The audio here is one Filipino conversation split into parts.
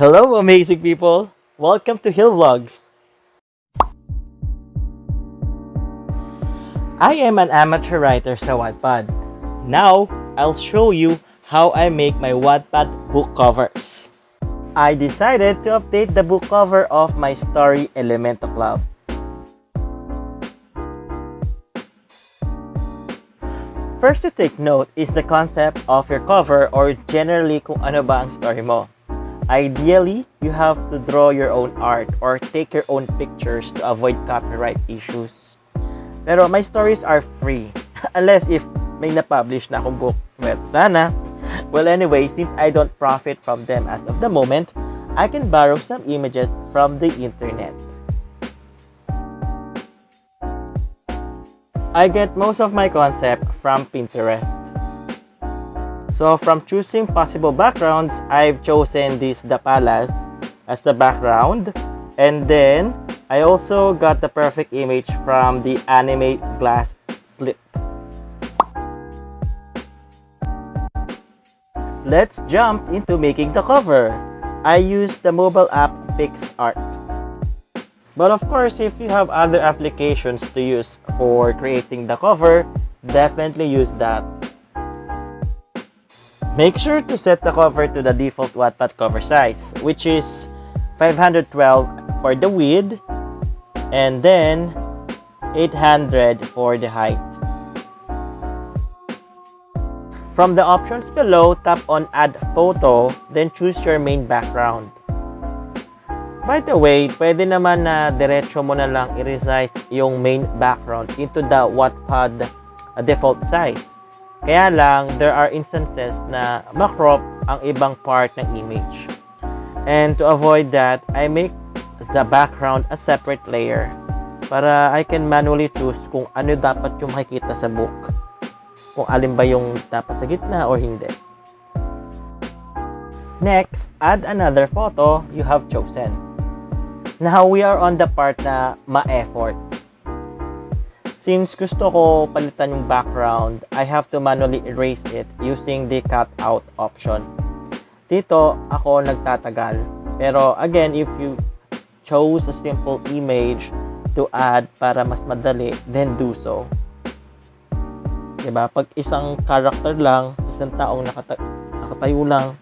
Hello, amazing people! Welcome to GilVlogs. I am an amateur writer sa Wattpad. Now, I'll show you how I make my Wattpad book covers. I decided to update the book cover of my story Elemento Club. First to take note is the concept of your cover or generally kung ano ba ang story mo. Ideally, you have to draw your own art or take your own pictures to avoid copyright issues. Pero my stories are free unless if may na-publish na akong book. Well, sana. Well, anyway, since I don't profit from them as of the moment, I can borrow some images from the internet. I get most of my concept from Pinterest. So from choosing possible backgrounds, I've chosen this The Palace as the background. And then, I also got the perfect image from the anime glass slip. Let's jump into making the cover. I use the mobile app PixArt. But of course, if you have other applications to use for creating the cover, definitely use that. Make sure to set the cover to the default Wattpad cover size, which is 512 for the width and then 800 for the height. From the options below, tap on Add Photo, then choose your main background. By the way, pwede naman na diretso mo na lang i-resize yung main background into the Wattpad default size. Kaya lang, there are instances na makrop ang ibang part ng image. And to avoid that, I make the background a separate layer para I can manually choose kung ano dapat yung makikita sa book. Kung alin ba yung dapat sa gitna or hindi. Next, add another photo you have chosen. Now, we are on the part na ma-effort. Since gusto ko palitan yung background, I have to manually erase it using the cutout option. Dito, ako nagtatagal. Pero again, if you chose a simple image to add para mas madali, then do so. Diba? Pag isang character lang, isang taong nakatayo lang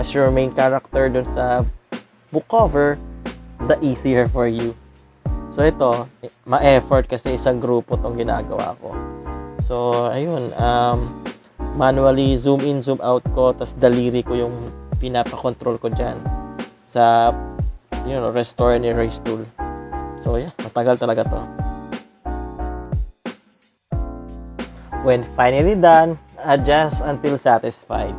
as your main character dun sa book cover, the easier for you. So ito, ma-effort kasi isang grupo tong ginagawa ko. So ayun, manually zoom in, zoom out ko, tas daliri ko yung pinapa-control ko dyan sa restore and erase tool. So yeah, matagal talaga to. When finally done, adjust until satisfied.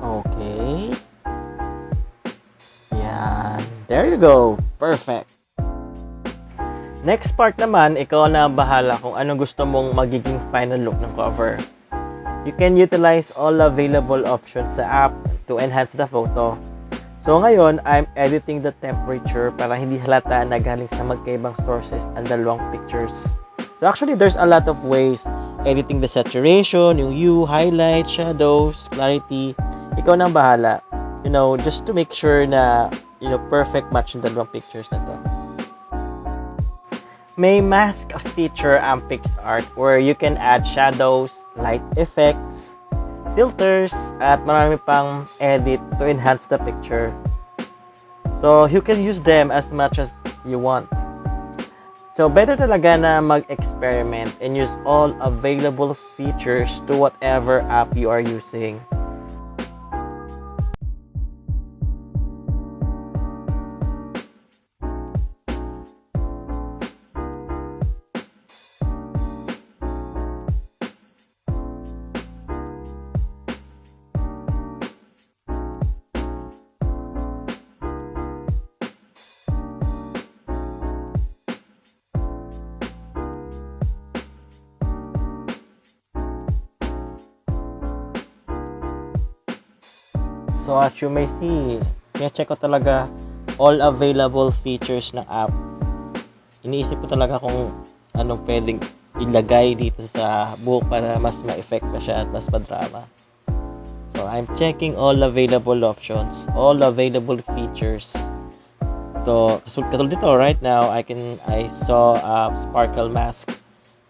Okay. Yan. There you go. Perfect. Next part naman, ikaw na bahala kung anong gusto mong magiging final look ng cover. You can utilize all available options sa app to enhance the photo. So ngayon, I'm editing the temperature para hindi halata na galing sa magkaibang sources ang dalawang pictures. So actually, there's a lot of ways editing the saturation, yung hue, highlight, shadows, clarity. Ikaw nang bahala. Just to make sure na, perfect match yung dalawang pictures na to. May mask feature ang PixArt where you can add shadows, light effects, filters, at marami pang edit to enhance the picture. So, you can use them as much as you want. So, better talaga na mag-experiment and use all available features to whatever app you are using. So as you may see, check ko talaga all available features ng app. iniisip ko talaga kung anong pwedeng ilagay dito sa book para mas ma-effect pa siya at mas madrama. So, I'm checking all available options, all available features. So, katulad dito, right now, I saw sparkle masks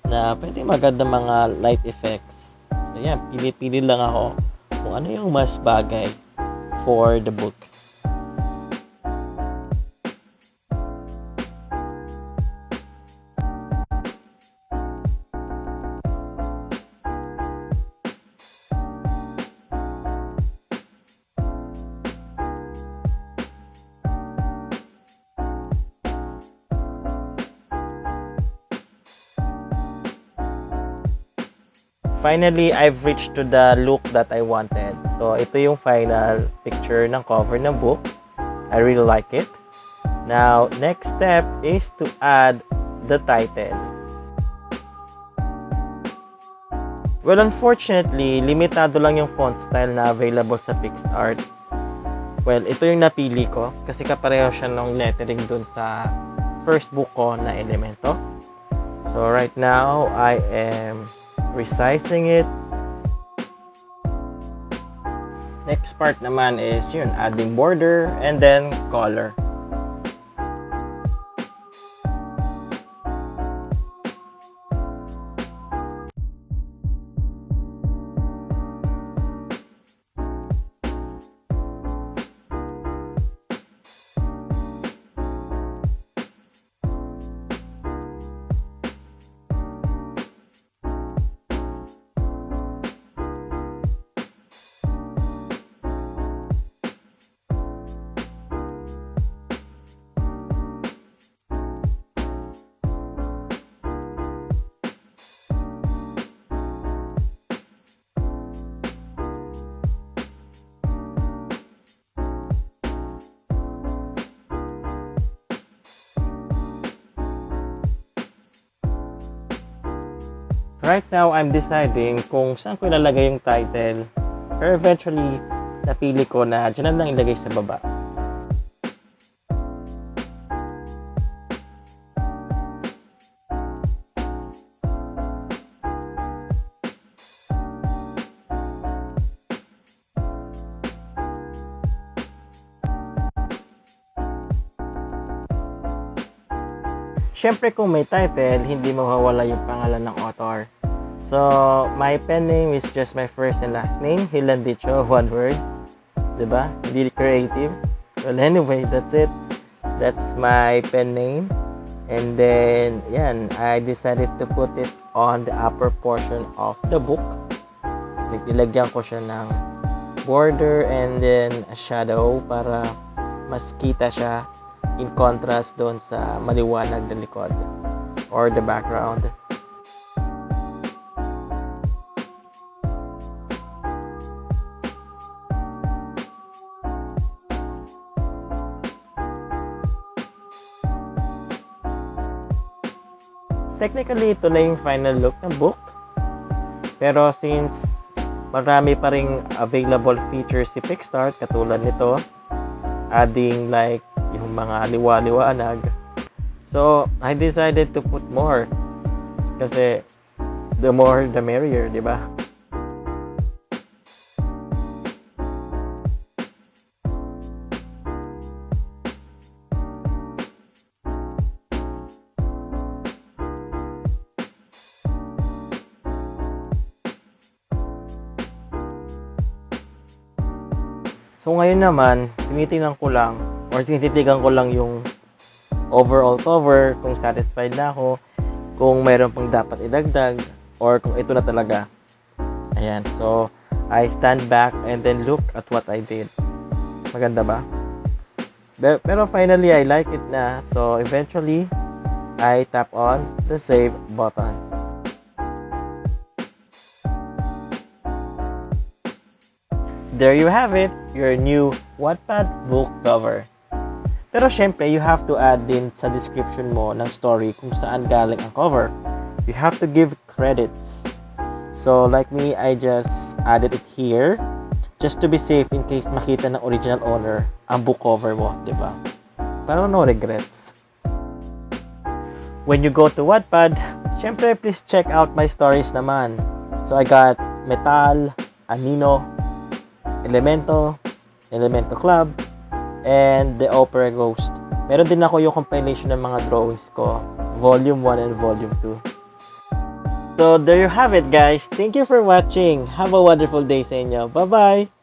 na pwede maganda mga light effects. So, yan, pili-pili lang ako kung ano yung mas bagay for the book. Finally, I've reached to the look that I wanted. So, ito yung final picture ng cover ng book. I really like it. Now, next step is to add the title. Well, unfortunately, limitado lang yung font style na available sa PicsArt. Well, ito yung napili ko kasi kapareho siya ng lettering dun sa first book ko na Elemento. So, right now, I am resizing it. Next part naman is yun, adding border and then color. Right now, I'm deciding kung saan ko ilalagay yung title. Pero eventually, napili ko na dyan lang ilagay sa baba. Siyempre kung may title, hindi mawawala yung pangalan ng author. So, my pen name is just my first and last name, Hilandicho, one word. Diba? Hindi creative. Well, anyway, that's it. That's my pen name. And then, yan, I decided to put it on the upper portion of the book. Nilagyan ko siya ng border and then a shadow para mas kita siya in contrast doon sa maliwanag na likod or the background. Technically, ito na yung final look ng book. Pero since marami pa ring available features si PicsArt, katulad nito, adding like yung mga liwa-liwanag. So, I decided to put more. Kasi, the more, the merrier, di ba? So, ngayon naman, tinitingnan ko lang or tinititigan ko lang yung overall cover, kung satisfied na ako, kung mayroon pang dapat idagdag, or kung ito na talaga. Ayan, so, I stand back and then look at what I did. Maganda ba? Pero finally, I like it na. So, eventually, I tap on the save button. There you have it, your new Wattpad book cover. Pero syempre, you have to add din sa description mo ng story kung saan galing ang cover. You have to give credits. So, like me, I just added it here just to be safe in case makita ng original owner ang book cover mo, di ba? Para no regrets. When you go to Wattpad, syempre please check out my stories naman. So I got Metal, Anino, Elemento, Elemento Club, and The Opera Ghost. Meron din ako yung compilation ng mga drawings ko, Volume 1 and Volume 2. So there you have it guys. Thank you for watching. Have a wonderful day sa inyo. Bye-bye!